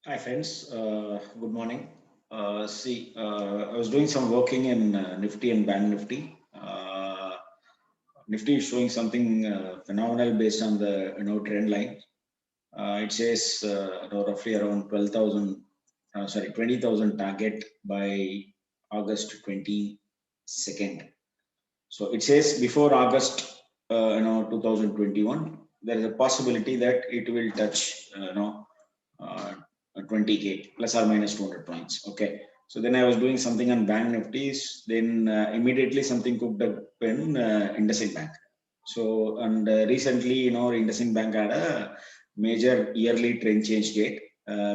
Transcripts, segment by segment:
Hi friends, good morning. I was doing some working in Nifty and Bank Nifty. Nifty is showing something phenomenal based on the trend line. It says roughly around 12,000, 20,000 target by August 22nd. So it says before August, 2021, there is a possibility that it will touch, uh, 20K plus or minus 200 points. Okay. So then I was doing something on Bank Nifties. Then immediately something cooked up in IndusInd Bank. So and recently, IndusInd Bank had a major yearly trend change date,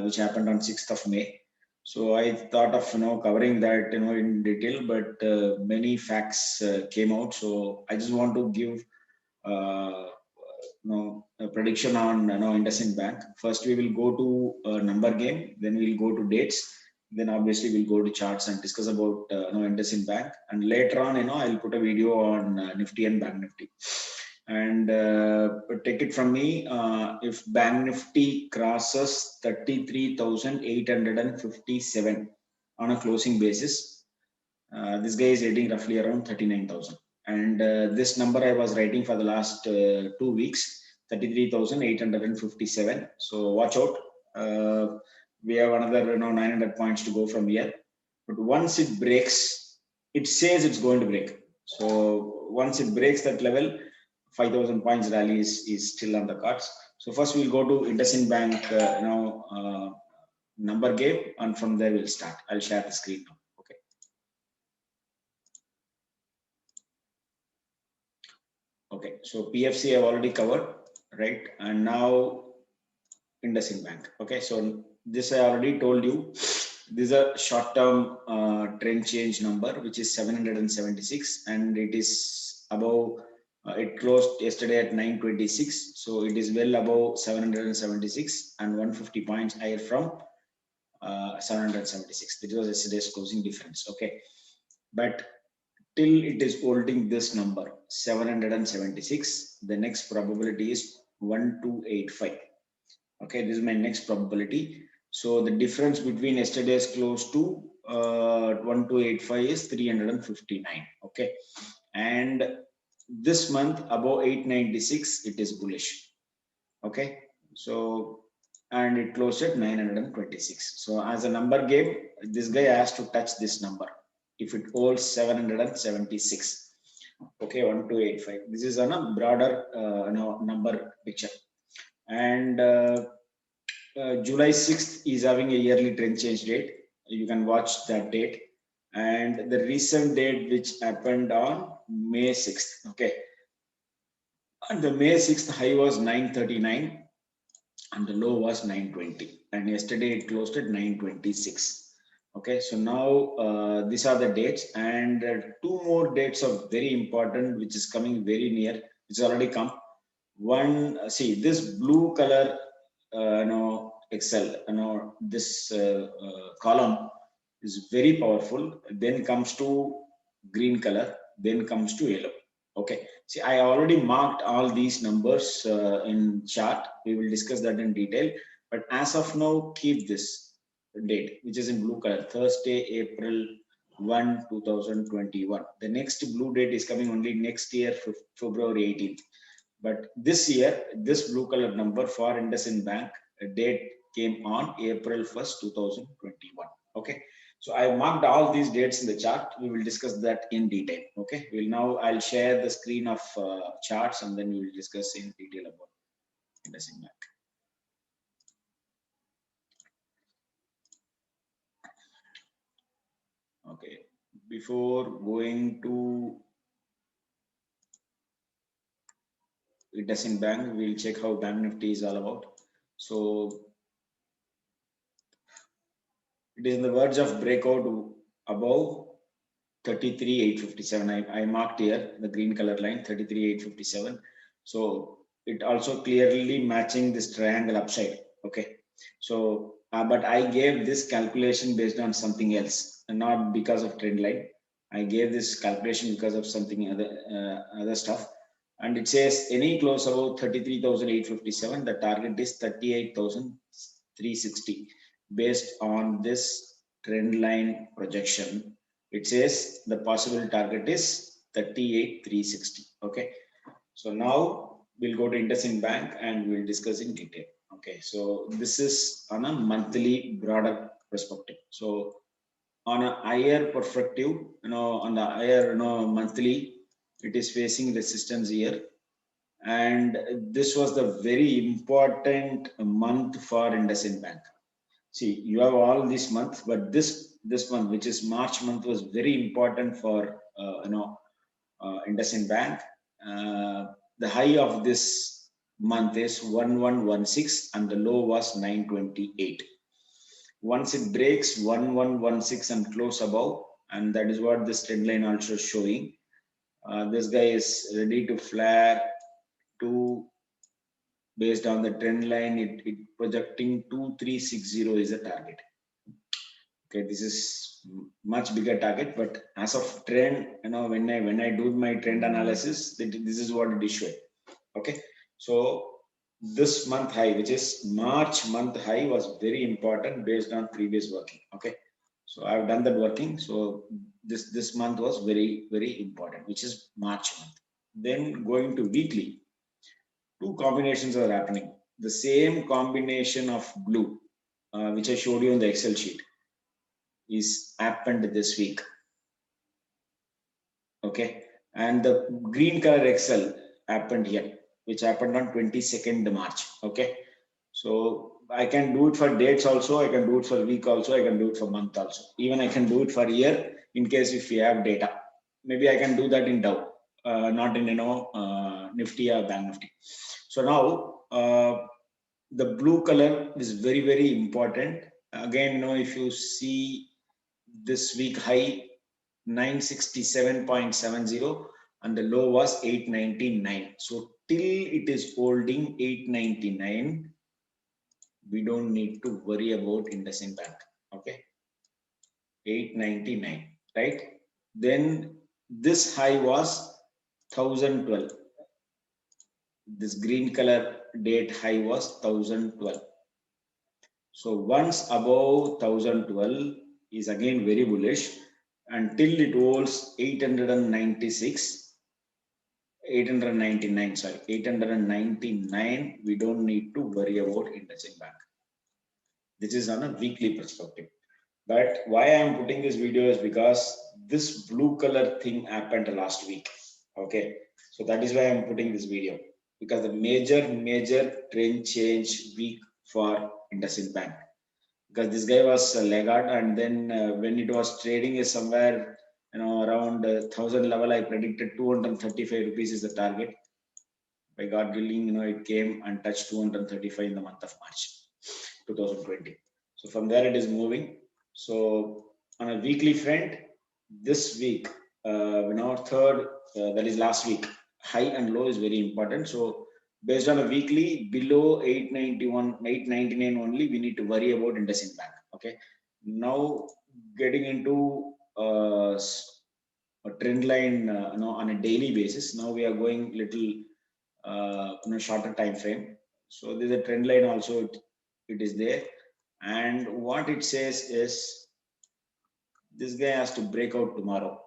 which happened on 6th of May. So I thought of covering that in detail, but many facts came out. So I just want to give a prediction on IndusInd Bank. First, we will go to number game, then we'll go to dates, then obviously we'll go to charts and discuss about IndusInd Bank. And later on, I'll put a video on Nifty and Bank Nifty. And take it from me, if Bank Nifty crosses 33,857 on a closing basis, this guy is heading roughly around 39,000. And this number I was writing for the last 2 weeks, 33,857. So watch out. We have another 900 points to go from here. But once it breaks, it says it's going to break. So once it breaks that level, 5,000 points rally is still on the cards. So first we'll go to IndusInd Bank, number game, and from there we'll start. I'll share the screen now. Okay. Okay. So PFC I've already covered, right? And now IndusInd Bank. Okay. So this I already told you. This is a short-term trend change number, which is 776, and it is above. It closed yesterday at 926, so it is well above 776 and 150 points higher from 776. That was yesterday's closing difference. Okay, but till it is holding this number 776, the next probability is 1285. Okay, this is my next probability. So the difference between yesterday's close to 1285 is 359. Okay, and this month above 896 it is bullish. Okay, so and it closed at 926. So as a number game, this guy has to touch this number if it holds 776. Okay, 1285. This is on a broader number picture. And July 6th is having a yearly trend change date. You can watch that date. And the recent date which happened on May 6th. Okay. And the May 6th high was 939 and the low was 920. And yesterday it closed at 926. Okay. So now these are the dates. And two more dates are very important, which is coming very near. It's already come. One, see this blue color, Excel, this column is very powerful. Then comes to green color, then comes to yellow. Okay, see, I already marked all these numbers in chart. We will discuss that in detail. But as of now, keep this date, which is in blue color, Thursday, April 1, 2021. The next blue date is coming only next year, February 18th. But this year, this blue color number for IndusInd Bank date came on April 1st, 2021. Okay. So I marked all these dates in the chart. We will discuss that in detail. Okay. I'll share the screen of charts and then we will discuss in detail about IndusInd Bank. Okay. Before going to IndusInd Bank, we'll check how Bank Nifty is all about. So it is in the verge of breakout above 33,857. I marked here the green color line 33,857. So it also clearly matching this triangle upside. Okay. So but I gave this calculation based on something else and not because of trend line. I gave this calculation because of something other stuff. And it says any close above 33,857, the target is 38,360. based on this trend line projection, it says the possible target is 38,360. Okay. So now we'll go to IndusInd Bank and we'll discuss in detail. Okay. So this is on a monthly broader perspective. So on a higher perspective, on the higher, monthly, it is facing resistance here. And this was the very important month for IndusInd Bank. See, you have all this month, but this month, which is March month, was very important for IndusInd Bank. The high of this month is 1116 and the low was 928. Once it breaks 1116 and close above, and that is what this trend line also showing. This guy is ready to flare to, based on the trend line, it projecting 2360 is a target. Okay, this is much bigger target, but as of trend, when I do my trend analysis, this is what it is showing. Okay, so this month high, which is March month high, was very important based on previous working. Okay, so I've done that working. So this month was very, very important, which is March month. Then going to weekly, two combinations are happening. The same combination of blue, which I showed you on the Excel sheet, is happened this week. Okay, and the green color Excel happened here, which happened on 22nd March. Okay, so I can do it for dates also, I can do it for week also, I can do it for month also, even I can do it for year in case if we have data. Maybe I can do that in Dow, not in Nifty or Bank Nifty. So now the blue color is very, very important. Again, if you see this week high 967.70 and the low was 899. So till it is holding 899, we don't need to worry about IndusInd Bank. Okay, 899, right? Then this high was 1012. This green color date high was 1012. So once above 1012 is again very bullish until it holds 899, we don't need to worry about IndusInd Bank. This is on a weekly perspective. But why I am putting this video is because this blue color thing happened last week. Okay, so that is why I am putting this video, because the major trend change week for IndusInd Bank, because this guy was a laggard, and then when it was trading is somewhere around 1000 level, I predicted 235 rupees is the target. By God willing, it came and touched 235 in the month of March 2020. So from there it is moving. So on a weekly front, this week, third, that is last week, high and low is very important. So based on a weekly, below 891, 899 only, we need to worry about IndusInd Bank. Okay. Now getting into a trend line, on a daily basis. Now we are going little, shorter time frame. So there's a trend line also. It is there, and what it says is this guy has to break out tomorrow.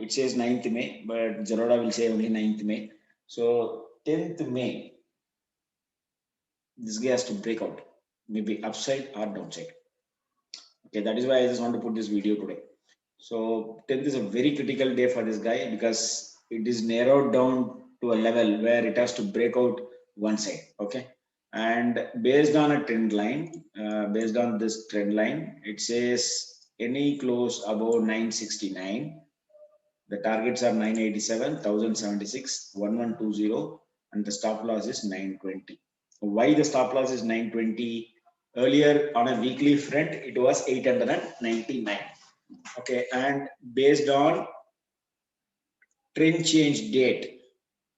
It says 9th May, but Zerodha will say only 9th May. So 10th May, this guy has to break out, maybe upside or downside. Okay, that is why I just want to put this video today. So 10th is a very critical day for this guy, because it is narrowed down to a level where it has to break out one side. Okay, and based on a trend line, based on this trend line, it says any close above 969. The targets are 987, 1076, 1120, and the stop loss is 920. Why the stop loss is 920? Earlier on a weekly front, it was 899. Okay, and based on trend change date,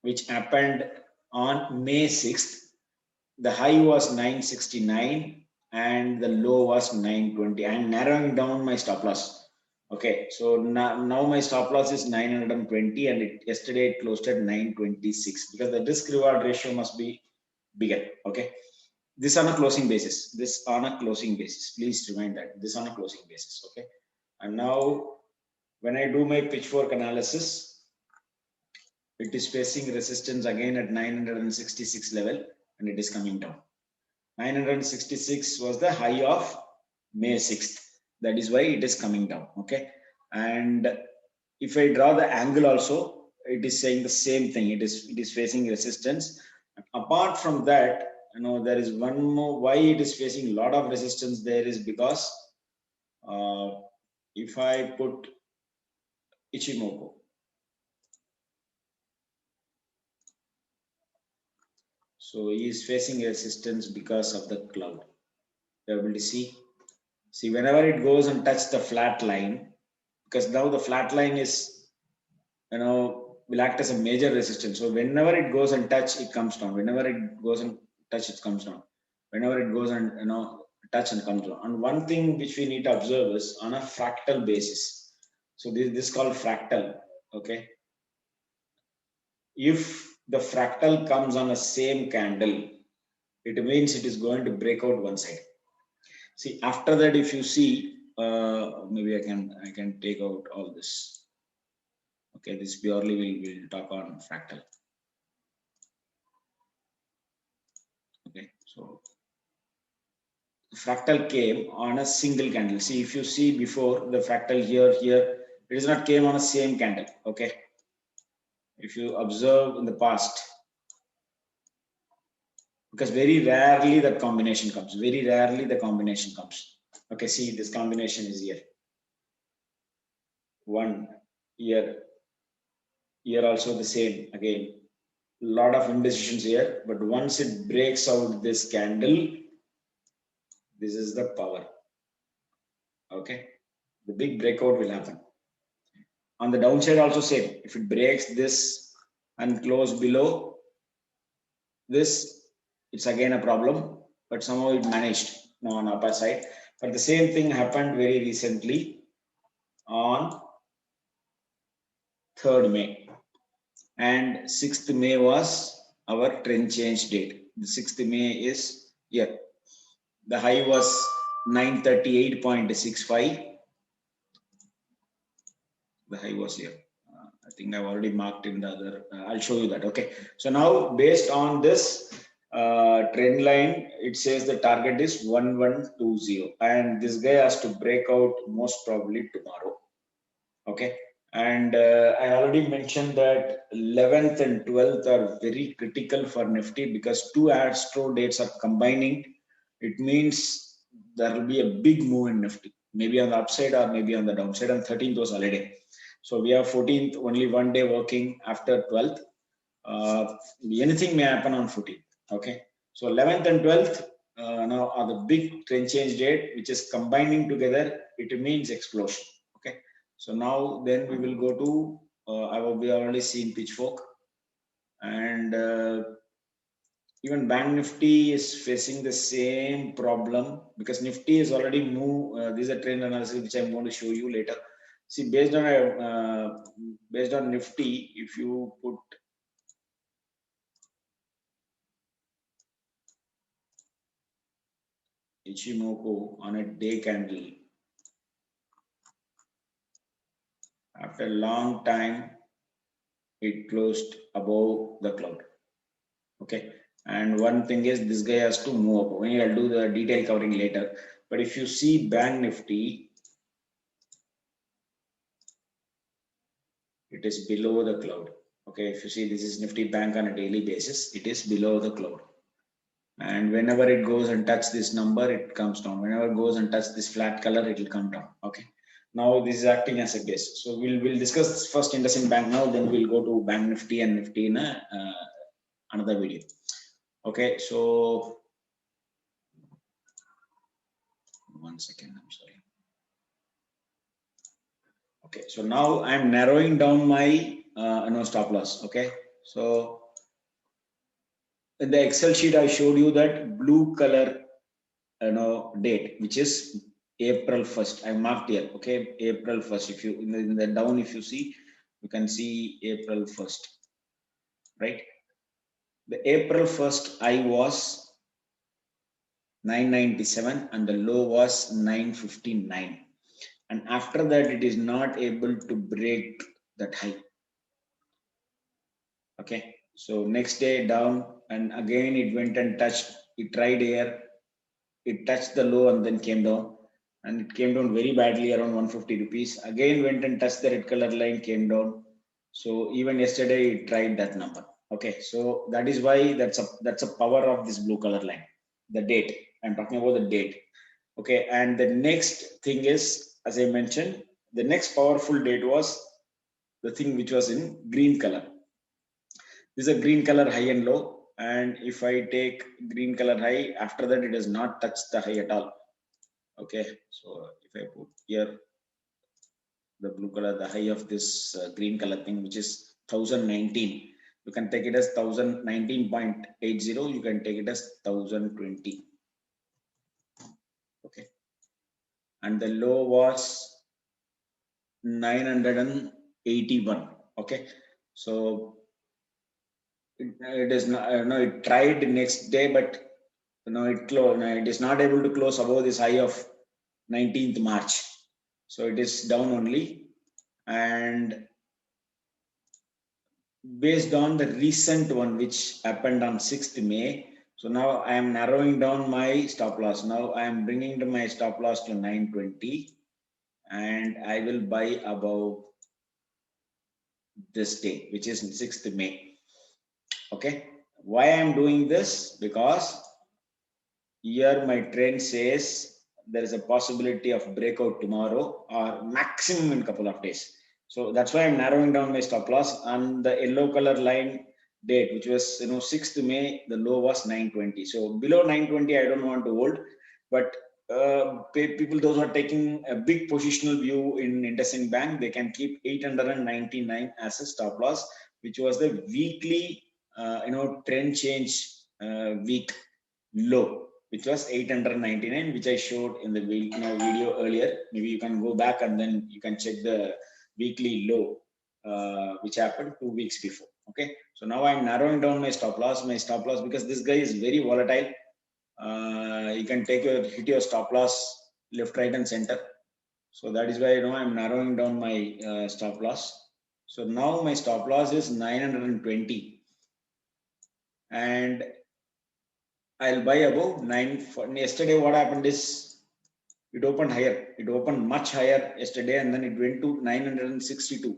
which happened on May 6th, the high was 969 and the low was 920. I'm narrowing down my stop loss. Okay, so now my stop loss is 920, and yesterday it closed at 926, because the risk reward ratio must be bigger. Okay, this on a closing basis, this on a closing basis, please remind that this on a closing basis. Okay, and now when I do my pitchfork analysis, it is facing resistance again at 966 level and it is coming down. 966 was the high of May 6th. That is why it is coming down. Okay, and if I draw the angle also, it is saying the same thing. It is facing resistance. Apart from that, there is one more. Why it is facing a lot of resistance there is because if I put Ichimoku, so he is facing resistance because of the cloud. You're able to see whenever it goes and touch the flat line, because now the flat line is, will act as a major resistance. So whenever it goes and touch, it comes down. Whenever it goes and touch, it comes down. Whenever it goes and touch and comes down. And one thing which we need to observe is on a fractal basis. So this is called fractal. Okay. If the fractal comes on a same candle, it means it is going to break out one side. See, after that, if you see, maybe I can take out all this. Okay, this purely we'll talk on fractal. Okay, so fractal came on a single candle. See, if you see before the fractal here, it is not came on a same candle. Okay, if you observe in the past, because very rarely that combination comes. Very rarely the combination comes. Okay, see, this combination is here. One here also the same again. Lot of indecisions here, but once it breaks out this candle, this is the power. Okay, the big breakout will happen. On the downside also same. If it breaks this and close below this, it's again a problem, but somehow it managed now on upper side. But the same thing happened very recently on 3rd May, and 6th May was our trend change date. The 6th May is here. The high was 938.65. The high was here. I think I've already marked in the other. I'll show you that. Okay. So now based on this trend line, it says the target is 1120, and this guy has to break out most probably tomorrow. Okay. And I already mentioned that 11th and 12th are very critical for Nifty because two Astro dates are combining. It means there will be a big move in Nifty, maybe on the upside or maybe on the downside. And 13th was holiday. So we have 14th, only one day working after 12th. Anything may happen on 14th. Okay. So 11th and 12th now are the big trend change date, which is combining together. It means explosion. Okay. So now then we will go to, we already seen pitchfork, and even Bank Nifty is facing the same problem because Nifty is already moved. This is a trend analysis which I'm going to show you later. See, based on Nifty, if you put Ichimoku on a day candle, after a long time, it closed above the cloud. Okay. And one thing is this guy has to move up. I'll do the detail covering later. But if you see Bank Nifty, it is below the cloud. Okay, if you see this is Nifty Bank on a daily basis, it is below the cloud. And whenever it goes and touch this number, it comes down. Whenever it goes and touch this flat color, it will come down. Okay. Now this is acting as a base. So we'll discuss first IndusInd Bank now, then we'll go to Bank Nifty and Nifty in another video. Okay, so one second, I'm sorry. Okay, so now I'm narrowing down my stop loss. Okay, so in the Excel sheet I showed you that blue color date, which is April 1st. I marked here. Okay, April 1st. If you in the down, if you see, you can see April 1st, right? The April 1st I was 997 and the low was 959, and after that it is not able to break that high. Okay, so next day down, and again it went and touched, it tried here, it touched the low and then came down, and it came down very badly around 150 rupees. Again went and touched the red color line, came down. So even yesterday it tried that number. Okay, so that is why that's a power of this blue color line, the date. I'm talking about the date. Okay, and the next thing is, as I mentioned, the next powerful date was the thing which was in green color. This is a green color high and low, and if I take green color high, after that it does not touch the high at all. Okay, so if I put here the blue color, the high of this green color thing, which is 1019, you can take it as 1019.80, you can take it as 1020. Okay, and the low was 981. Okay, so it is not, no, it tried next day, but it closed. It is not able to close above this high of 19th March. So it is down only, and based on the recent one which happened on 6th May. So now I am narrowing down my stop loss. Now I am bringing my stop loss to 920, and I will buy above this day, which is 6th May. Okay, why I am doing this? Because here my trend says there is a possibility of breakout tomorrow or maximum in a couple of days. So that's why I'm narrowing down my stop loss on the yellow color line date, which was 6th May. The low was 920. So below 920, I don't want to hold, but people those who are taking a big positional view in IndusInd Bank, they can keep 899 as a stop loss, which was the weekly trend change week low, which was 899, which I showed in the video earlier. Maybe you can go back and then you can check the weekly low, which happened 2 weeks before. Okay, so now I'm narrowing down my stop loss. Because this guy is very volatile. You can hit your stop loss left, right, and center. So that is why I'm narrowing down my stop loss. So now my stop loss is 920, and I'll buy above 9. Yesterday, what happened is it opened higher. It opened much higher yesterday, and then it went to 962.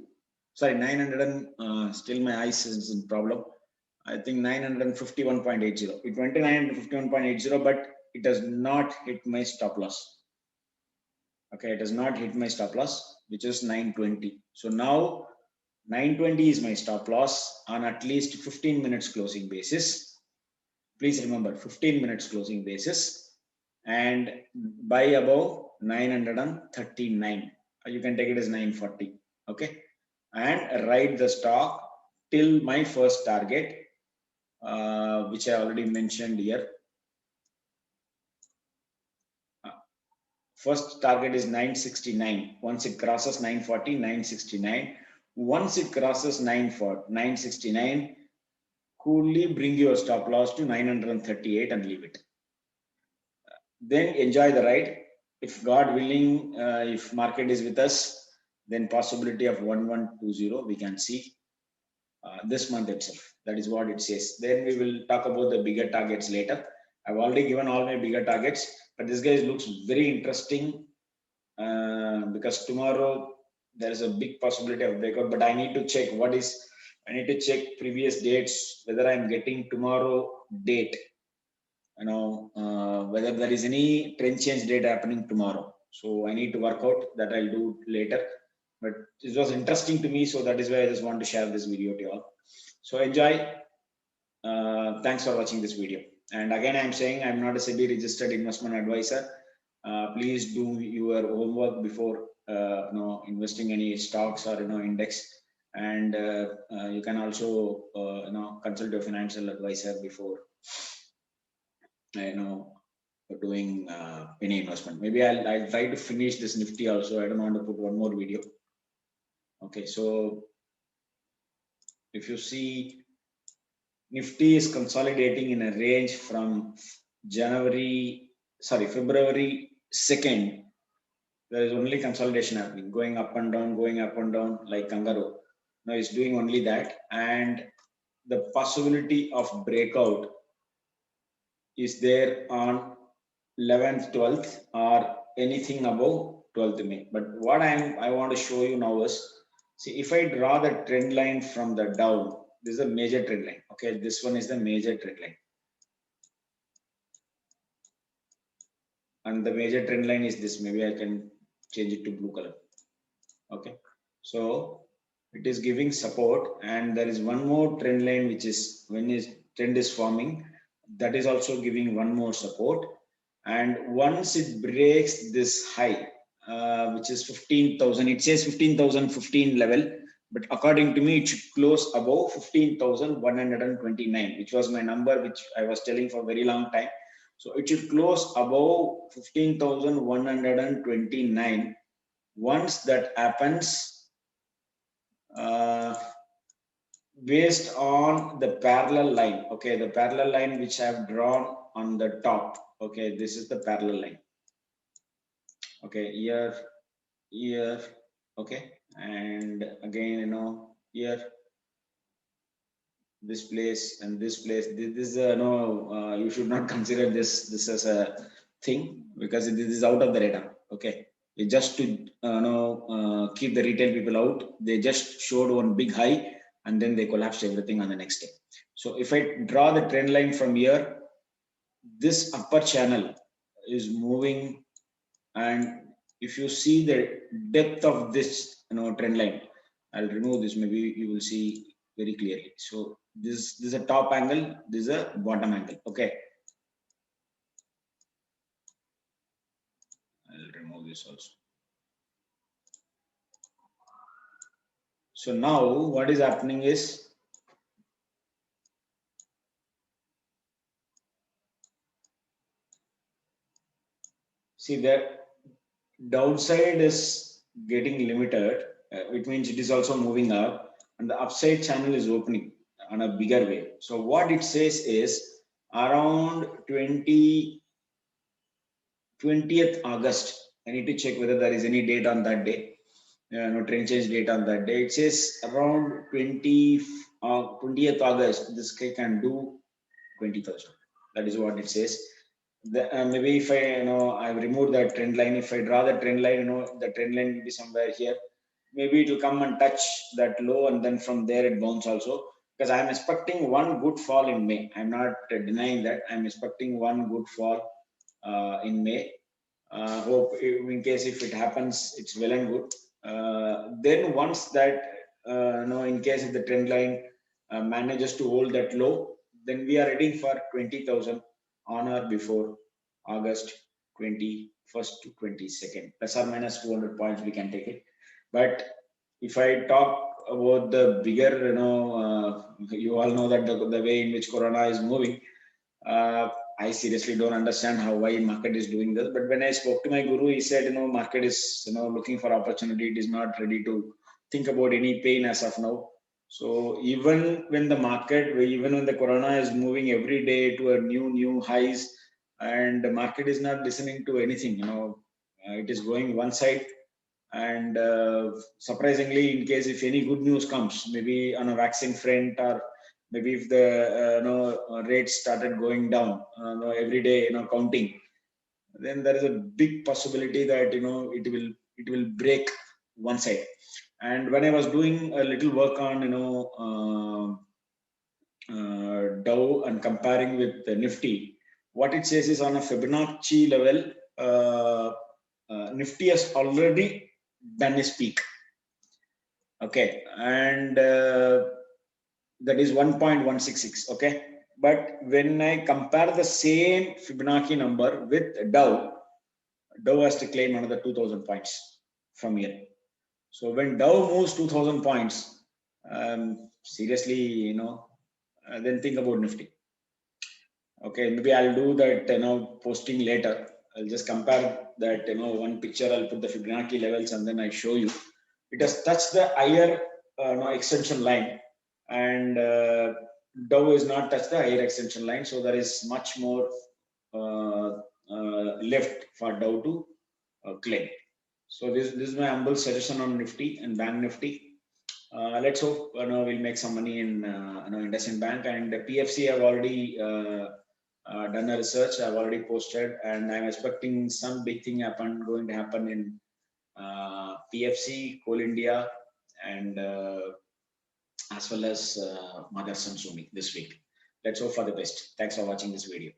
Sorry, 900. Still, my eyes is in problem. I think 951.80. It went to 951.80, but it does not hit my stop loss. Okay, it does not hit my stop loss, which is 920. So now 920 is my stop loss on at least 15 minutes closing basis. Please remember 15 minutes closing basis, and buy above 939. You can take it as 940. Okay, and ride the stock till my first target, which I already mentioned here. First target is 969. Once it crosses 940, 969. Once it crosses 969, coolly bring your stop loss to 938 and leave it. Then enjoy the ride. If God willing, if market is with us, then possibility of 1120 we can see this month itself. That is what it says. Then we will talk about the bigger targets later. I've already given all my bigger targets, but this guy looks very interesting because tomorrow there is a big possibility of breakout. But I need to check I need to check previous dates, whether I'm getting tomorrow date, whether there is any trend change date happening tomorrow. So I need to work out that. I'll do later, but this was interesting to me, so that is why I just want to share this video to you all. So enjoy. Thanks for watching this video. And again, I'm saying I'm not a SEBI registered investment advisor. Please do your homework before investing any stocks or index, and you can also consult your financial advisor before doing any investment. Maybe I'll try to finish this Nifty also. I don't want to put one more video. Okay, so if you see, Nifty is consolidating in a range from January sorry, February 2nd, there is only consolidation happening, going up and down like kangaroo. Now it's doing only that, and the possibility of breakout is there on 11th, 12th, or anything above 12th May. But what I want to show you now is, see, if I draw the trend line from the down, this is a major trend line. Okay, this one is the major trend line. And the major trend line is this. Maybe I can change it to blue color. Okay, so it is giving support, and there is one more trend line which is when is trend is forming, that is also giving one more support. And once it breaks this high, which is 15,000, it says 15,015 level, but according to me it should close above 15,129, which was my number which I was telling for a very long time. So it should close above 15,129. Once that happens, based on the parallel line, okay, the parallel line which I have drawn on the top, okay, this is the parallel line, okay, here, okay, and again, you know, here, this place and this place. This is no, you should not consider this as a thing, because this is out of the radar. Okay, it just to keep the retail people out. They just showed one big high and then they collapsed everything on the next day. So if I draw the trend line from here, this upper channel is moving, and if you see the depth of this trend line, I'll remove this, maybe you will see very clearly. So this is a top angle, this is a bottom angle. Okay, I'll remove this also. So now what is happening is, see that downside is getting limited, which means it is also moving up, and the upside channel is opening on a bigger way. So what it says is around 20th August. I need to check whether there is any date on that day. No trend change date on that day. It says around 20th August. This guy can do 20,000. That is what it says. Maybe if I've removed that trend line. If I draw the trend line, the trend line will be somewhere here. Maybe it will come and touch that low, and then from there it bounce also. Because I'm expecting one good fall in May. I'm not denying that. I'm expecting one good fall in May. Hope in case if it happens, it's well and good. Then once that, in case if the trend line manages to hold that low, then we are heading for 20,000 on or before August 21st to 22nd, plus or minus 200 points we can take it. But if I talk about the bigger, you all know that the way in which Corona is moving, I seriously don't understand how why market is doing this. But when I spoke to my guru, he said, market is looking for opportunity. It is not ready to think about any pain as of now. So even when the market, even when the Corona is moving every day to a new highs, and the market is not listening to anything, it is going one side. And surprisingly, in case if any good news comes, maybe on a vaccine front, or maybe if the rates started going down every day, counting, then there is a big possibility that it will break one side. And when I was doing a little work on Dow and comparing with the Nifty, what it says is on a Fibonacci level, Nifty has already done its peak. Okay, and that is 1.166. Okay, but when I compare the same Fibonacci number with Dow has to claim another 2,000 points from here. So when Dow moves 2,000 points, seriously, then think about Nifty. Okay, maybe I'll do that, posting later. I'll just compare that, one picture. I'll put the Fibonacci levels and then I show you. It has touched the higher extension line, and Dow is not touched the higher extension line. So there is much more left for Dow to claim. So this is my humble suggestion on Nifty and Bank Nifty. Let's hope we'll make some money in IndusInd Bank, and the PFC. I've already done a research. I've already posted, and I'm expecting some big thing going to happen in PFC, Coal India, and as well as Motherson Sumi this week. Let's hope for the best. Thanks for watching this video.